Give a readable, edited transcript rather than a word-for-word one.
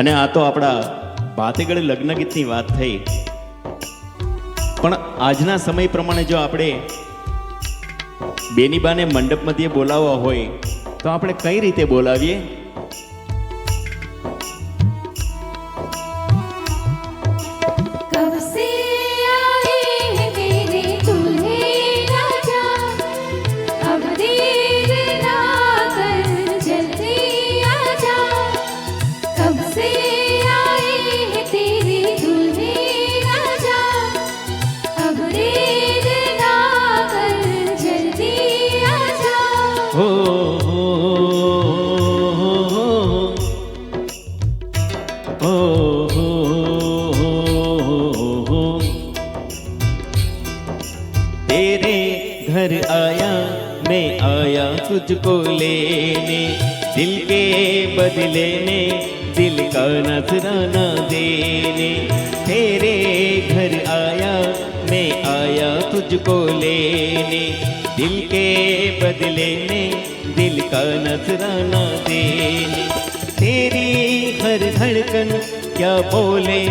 અને આ તો આપણા ભાતેગળ લગ્ન ગીતની વાત થઈ, પણ આજના સમય પ્રમાણે જો આપણે બેનીબાને મંડપ મધ્યે બોલાવવા હોય તો આપણે કઈ રીતે બોલાવીએ? तेरे घर आया मैं आया तुझको लेने, दिल के बदले में दिल का नजराना देने। तेरे घर आया मैं आया तुझको लेने, दिल के बदले में दिल का नजराना देने। तेरी हर धड़कन क्या बोले